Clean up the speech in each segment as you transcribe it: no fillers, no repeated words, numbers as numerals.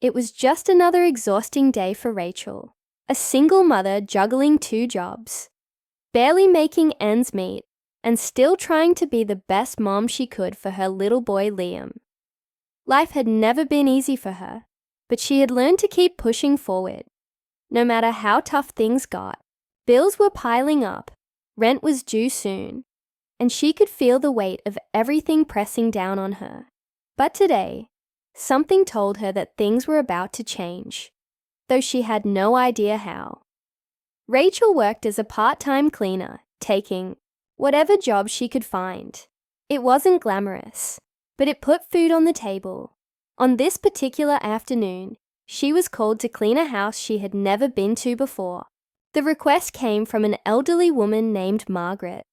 It was just another exhausting day for Rachel, a single mother juggling 2 jobs, barely making ends meet, and still trying to be the best mom she could for her little boy Liam. Life had never been easy for her, but she had learned to keep pushing forward. No matter how tough things got, bills were piling up, rent was due soon, and she could feel the weight of everything pressing down on her. But today, something told her that things were about to change, though she had no idea how. Rachel worked as a part-time cleaner, taking whatever job she could find. It wasn't glamorous, but it put food on the table. On this particular afternoon, she was called to clean a house she had never been to before. The request came from an elderly woman named Margaret,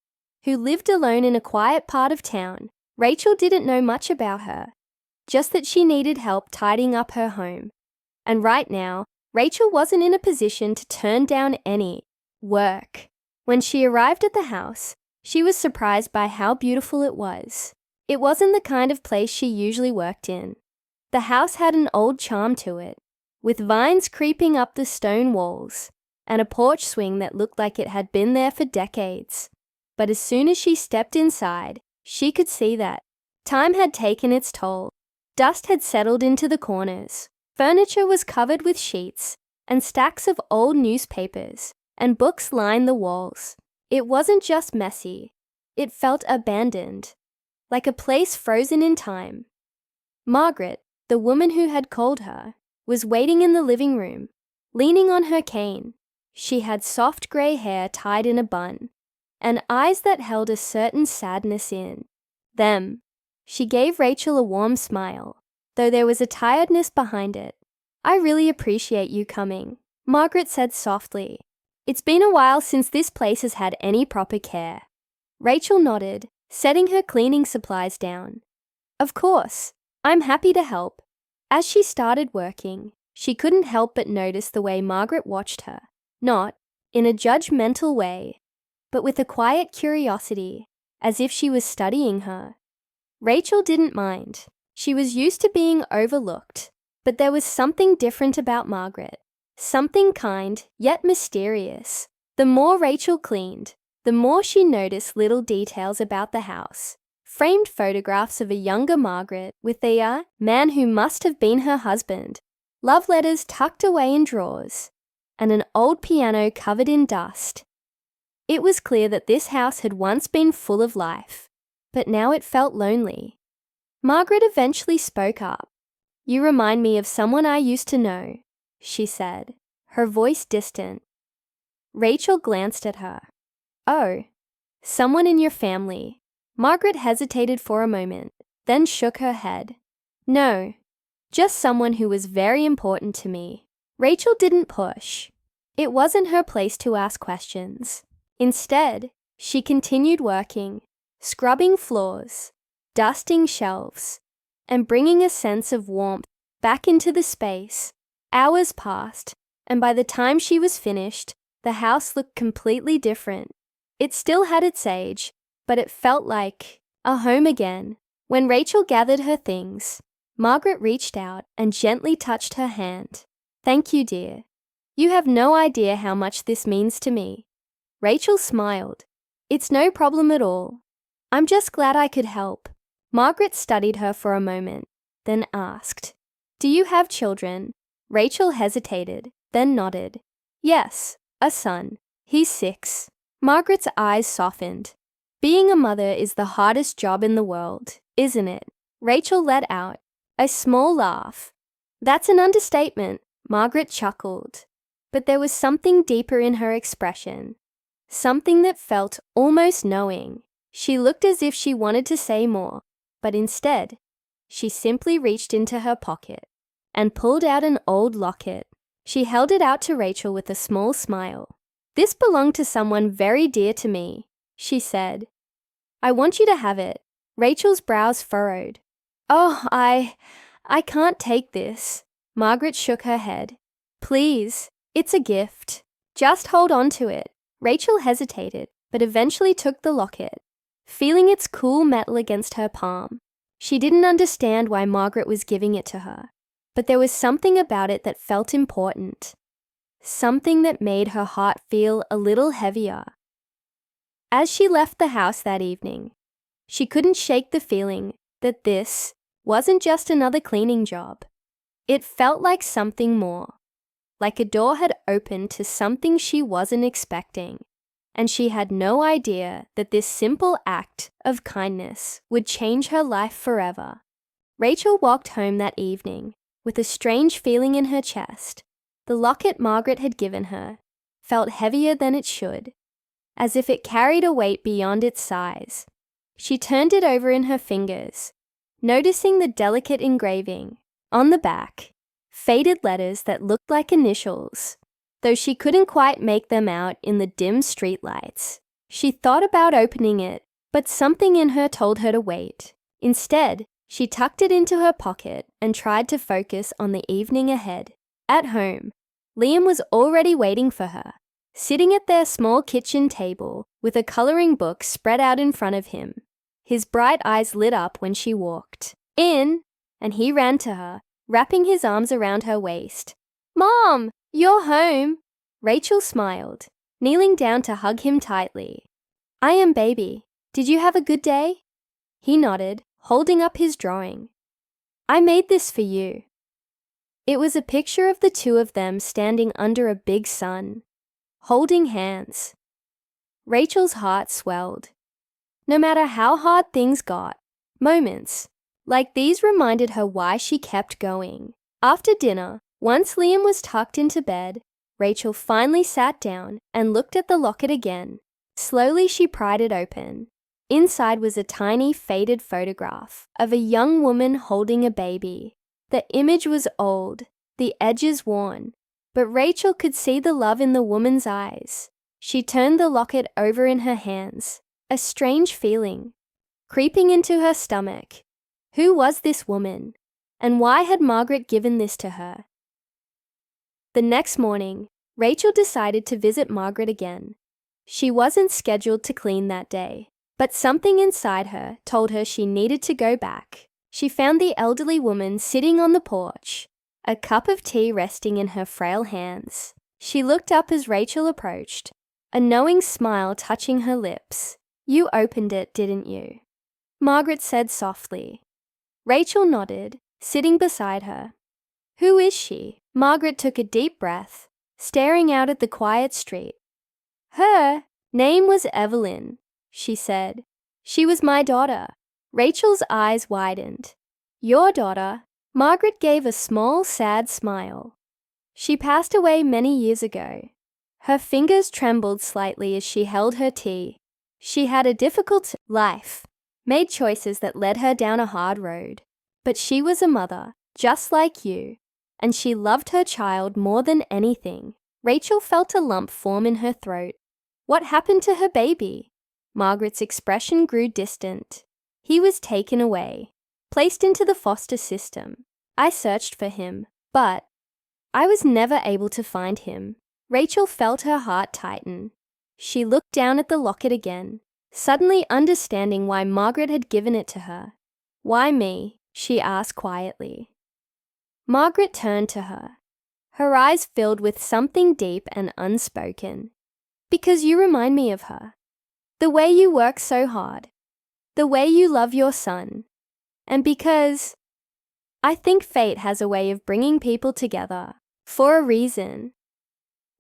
who lived alone in a quiet part of town. Rachel didn't know much about her, just that she needed help tidying up her home. And right now, Rachel wasn't in a position to turn down any work. When she arrived at the house, she was surprised by how beautiful it was. It wasn't the kind of place she usually worked in. The house had an old charm to it, with vines creeping up the stone walls and a porch swing that looked like it had been there for decades. But as soon as she stepped inside, she could see that time had taken its toll. Dust had settled into the corners. Furniture was covered with sheets, and stacks of old newspapers and books lined the walls. It wasn't just messy. It felt abandoned, like a place frozen in time. Margaret, the woman who had called her, was waiting in the living room, leaning on her cane. She had soft grey hair tied in a bun, and eyes that held a certain sadness in them. She gave Rachel a warm smile, though there was a tiredness behind it. "I really appreciate you coming," Margaret said softly. "It's been a while since this place has had any proper care." Rachel nodded, setting her cleaning supplies down. "Of course, I'm happy to help." As she started working, she couldn't help but notice the way Margaret watched her, not in a judgmental way, but with a quiet curiosity, as if she was studying her. Rachel didn't mind. She was used to being overlooked, but there was something different about Margaret, something kind yet mysterious. The more Rachel cleaned, the more she noticed little details about the house. Framed photographs of a younger Margaret with a man who must have been her husband, love letters tucked away in drawers, and an old piano covered in dust. It was clear that this house had once been full of life, but now it felt lonely. Margaret eventually spoke up. "You remind me of someone I used to know," she said, her voice distant. Rachel glanced at her. "Oh, someone in your family." Margaret hesitated for a moment, then shook her head. "No, just someone who was very important to me." Rachel didn't push. It wasn't her place to ask questions. Instead, she continued working, scrubbing floors, dusting shelves, and bringing a sense of warmth back into the space. Hours passed, and by the time she was finished, the house looked completely different. It still had its age, but it felt like a home again. When Rachel gathered her things, Margaret reached out and gently touched her hand. "Thank you, dear. You have no idea how much this means to me." Rachel smiled. "It's no problem at all. I'm just glad I could help." Margaret studied her for a moment, then asked, "Do you have children?" Rachel hesitated, then nodded. "Yes, a son. He's 6. Margaret's eyes softened. "Being a mother is the hardest job in the world, isn't it?" Rachel let out a small laugh. "That's an understatement," Margaret chuckled. But there was something deeper in her expression, something that felt almost knowing. She looked as if she wanted to say more, but instead, she simply reached into her pocket and pulled out an old locket. She held it out to Rachel with a small smile. "This belonged to someone very dear to me," she said. "I want you to have it." Rachel's brows furrowed. "Oh, I can't take this." Margaret shook her head. "Please, it's a gift. Just hold on to it." Rachel hesitated, but eventually took the locket, feeling its cool metal against her palm. She didn't understand why Margaret was giving it to her. but there was something about it that felt important, something that made her heart feel a little heavier. As she left the house that evening, she couldn't shake the feeling that this wasn't just another cleaning job. It felt like something more, like a door had opened to something she wasn't expecting, and she had no idea that this simple act of kindness would change her life forever. Rachel walked home that evening with a strange feeling in her chest. The locket Margaret had given her felt heavier than it should, as if it carried a weight beyond its size. She turned it over in her fingers, noticing the delicate engraving on the back, faded letters that looked like initials, though she couldn't quite make them out in the dim streetlights. She thought about opening it, but something in her told her to wait. Instead, she tucked it into her pocket and tried to focus on the evening ahead. At home, Liam was already waiting for her, sitting at their small kitchen table with a coloring book spread out in front of him. His bright eyes lit up when she walked in, and he ran to her, wrapping his arms around her waist. "Mom, you're home!" Rachel smiled, kneeling down to hug him tightly. "I am, baby. Did you have a good day?" He nodded, holding up his drawing. "I made this for you." It was a picture of the two of them standing under a big sun, holding hands. Rachel's heart swelled. No matter how hard things got, moments like these reminded her why she kept going. After dinner, once Liam was tucked into bed, Rachel finally sat down and looked at the locket again. Slowly she pried it open. Inside was a tiny, faded photograph of a young woman holding a baby. The image was old, the edges worn, but Rachel could see the love in the woman's eyes. She turned the locket over in her hands, a strange feeling creeping into her stomach. Who was this woman, and why had Margaret given this to her? The next morning, Rachel decided to visit Margaret again. She wasn't scheduled to clean that day, but something inside her told her she needed to go back. She found the elderly woman sitting on the porch, a cup of tea resting in her frail hands. She looked up as Rachel approached, a knowing smile touching her lips. "You opened it, didn't you?" Margaret said softly. Rachel nodded, sitting beside her. "Who is she?" Margaret took a deep breath, staring out at the quiet street. "Her name was Evelyn," she said. "She was my daughter." Rachel's eyes widened. "Your daughter?" Margaret gave a small, sad smile. "She passed away many years ago." Her fingers trembled slightly as she held her tea. She had a difficult life, made choices that led her down a hard road. But she was a mother, just like you, and she loved her child more than anything. Rachel felt a lump form in her throat. What happened to her baby? Margaret's expression grew distant. He was taken away, placed into the foster system. I searched for him, but I was never able to find him. Rachel felt her heart tighten. She looked down at the locket again, suddenly understanding why Margaret had given it to her. "Why me?" she asked quietly. Margaret turned to her, her eyes filled with something deep and unspoken. "Because you remind me of her. The way you work so hard, the way you love your son, and because I think fate has a way of bringing people together for a reason."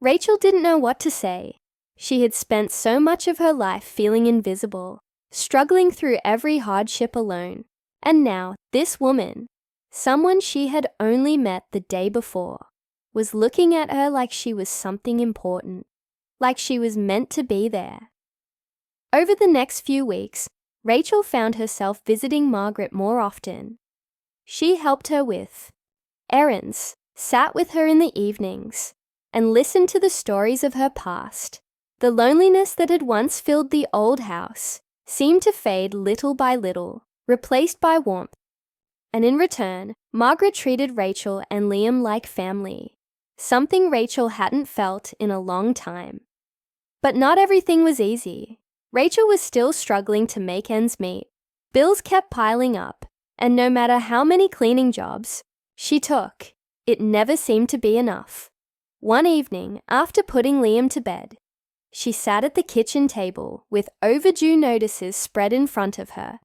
Rachel didn't know what to say. She had spent so much of her life feeling invisible, struggling through every hardship alone. And now, this woman, someone she had only met the day before, was looking at her like she was something important, like she was meant to be there. Over the next few weeks, Rachel found herself visiting Margaret more often. She helped her with errands, sat with her in the evenings, and listened to the stories of her past. The loneliness that had once filled the old house seemed to fade little by little, replaced by warmth. And in return, Margaret treated Rachel and Liam like family, something Rachel hadn't felt in a long time. But not everything was easy. Rachel was still struggling to make ends meet. Bills kept piling up, and no matter how many cleaning jobs she took. It never seemed to be enough. One evening, after putting Liam to bed, she sat at the kitchen table with overdue notices spread in front of her.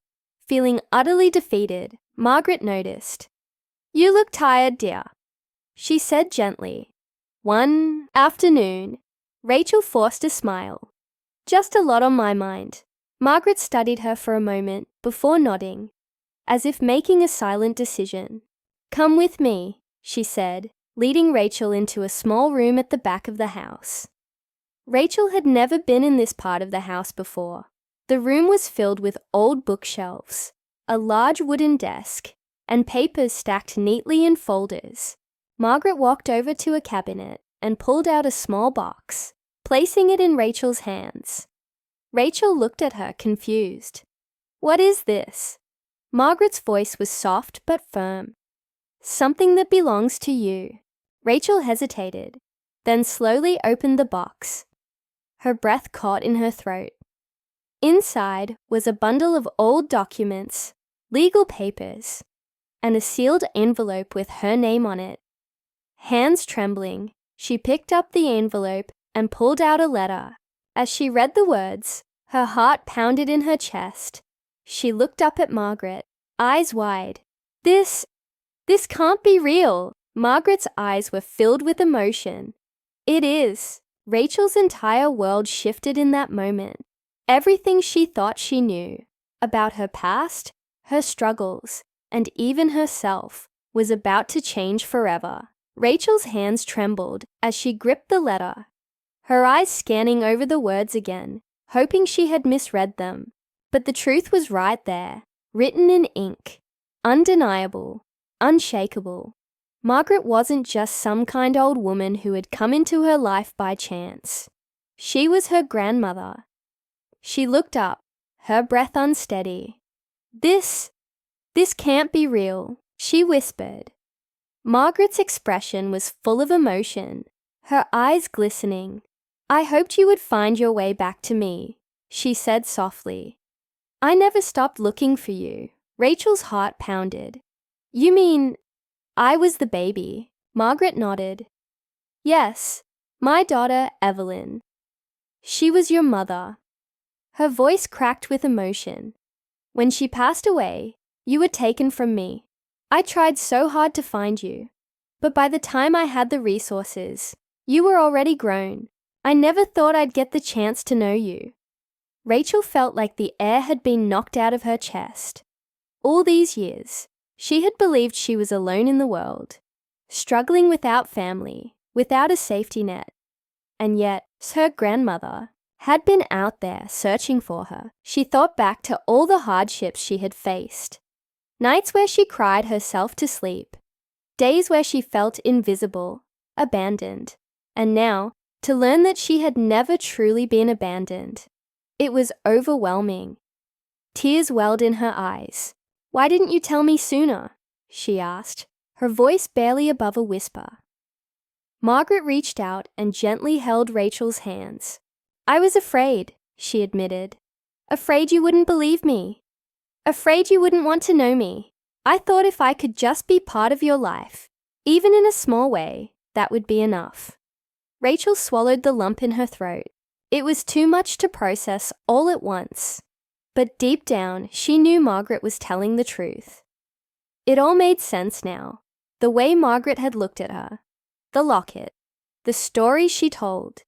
Feeling utterly defeated, Margaret noticed. "You look tired, dear," she said gently. One afternoon, Rachel forced a smile. "Just a lot on my mind." Margaret studied her for a moment before nodding, as if making a silent decision. "Come with me," she said, leading Rachel into a small room at the back of the house. Rachel had never been in this part of the house before. The room was filled with old bookshelves, a large wooden desk, and papers stacked neatly in folders. Margaret walked over to a cabinet and pulled out a small box, placing it in Rachel's hands. Rachel looked at her, confused. "What is this?" Margaret's voice was soft but firm. "Something that belongs to you." Rachel hesitated, then slowly opened the box. Her breath caught in her throat. Inside was a bundle of old documents, legal papers, and a sealed envelope with her name on it. Hands trembling, she picked up the envelope and pulled out a letter. As she read the words, her heart pounded in her chest. She looked up at Margaret, eyes wide. This can't be real." Margaret's eyes were filled with emotion. "It is." Rachel's entire world shifted in that moment. Everything she thought she knew about her past, her struggles, and even herself was about to change forever. Rachel's hands trembled as she gripped the letter, her eyes scanning over the words again, hoping she had misread them. But the truth was right there, written in ink, undeniable, unshakable. Margaret wasn't just some kind old woman who had come into her life by chance. She was her grandmother. She looked up, her breath unsteady. This can't be real," she whispered. Margaret's expression was full of emotion, her eyes glistening. "I hoped you would find your way back to me," she said softly. "I never stopped looking for you." Rachel's heart pounded. "You mean I was the baby?" Margaret nodded. "Yes, my daughter Evelyn. She was your mother." Her voice cracked with emotion. "When she passed away, you were taken from me. I tried so hard to find you, but by the time I had the resources, you were already grown. I never thought I'd get the chance to know you." Rachel felt like the air had been knocked out of her chest. All these years, she had believed she was alone in the world, struggling without family, without a safety net. And yet, her grandmother had been out there searching for her. She thought back to all the hardships she had faced. Nights where she cried herself to sleep. Days where she felt invisible, abandoned. And now, to learn that she had never truly been abandoned. It was overwhelming. Tears welled in her eyes. "Why didn't you tell me sooner?" she asked, her voice barely above a whisper. Margaret reached out and gently held Rachel's hands. "I was afraid," she admitted. "Afraid you wouldn't believe me. Afraid you wouldn't want to know me. I thought if I could just be part of your life, even in a small way, that would be enough." Rachel swallowed the lump in her throat. It was too much to process all at once. But deep down, she knew Margaret was telling the truth. It all made sense now. The way Margaret had looked at her, the locket, the story she told.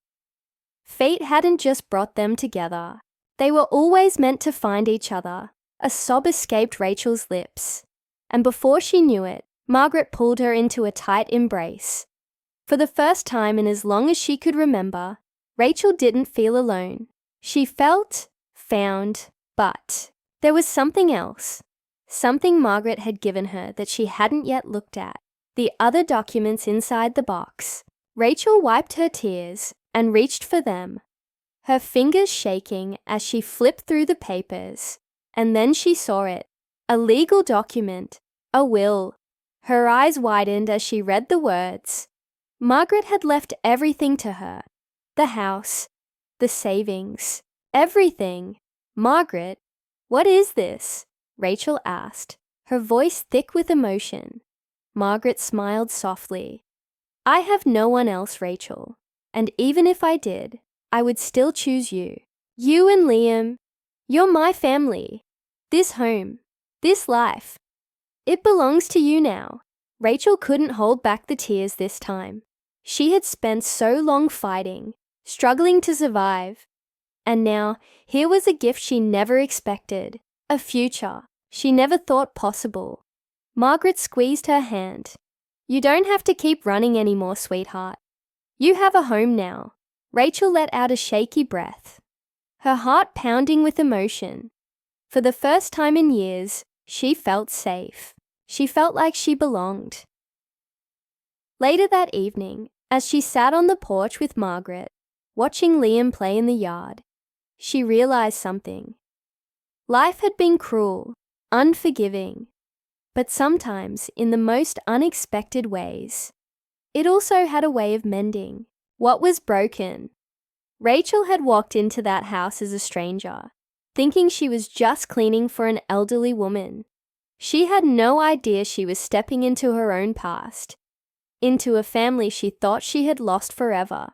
Fate hadn't just brought them together. They were always meant to find each other. A sob escaped Rachel's lips. And before she knew it, Margaret pulled her into a tight embrace. For the first time in as long as she could remember, Rachel didn't feel alone. She felt found. But there was something else, something Margaret had given her that she hadn't yet looked at, the other documents inside the box. Rachel wiped her tears and reached for them, her fingers shaking as she flipped through the papers. And then she saw it, a legal document, a will. Her eyes widened as she read the words. Margaret had left everything to her, the house, the savings, everything. "Margaret, what is this?" Rachel asked, her voice thick with emotion. Margaret smiled softly. "I have no one else, Rachel. And even if I did, I would still choose you. You and Liam, you're my family. This home, this life. It belongs to you now." Rachel couldn't hold back the tears this time. She had spent so long fighting, struggling to survive. And now, here was a gift she never expected, a future she never thought possible. Margaret squeezed her hand. "You don't have to keep running anymore, sweetheart. You have a home now." Rachel let out a shaky breath, her heart pounding with emotion. For the first time in years, she felt safe. She felt like she belonged. Later that evening, as she sat on the porch with Margaret, watching Liam play in the yard, she realized something. Life had been cruel, unforgiving, but sometimes in the most unexpected ways. It also had a way of mending what was broken. Rachel had walked into that house as a stranger, thinking she was just cleaning for an elderly woman. She had no idea she was stepping into her own past, into a family she thought she had lost forever.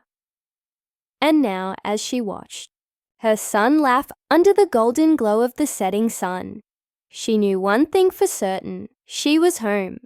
And now, as she watched her son laugh under the golden glow of the setting sun, she knew one thing for certain: she was home.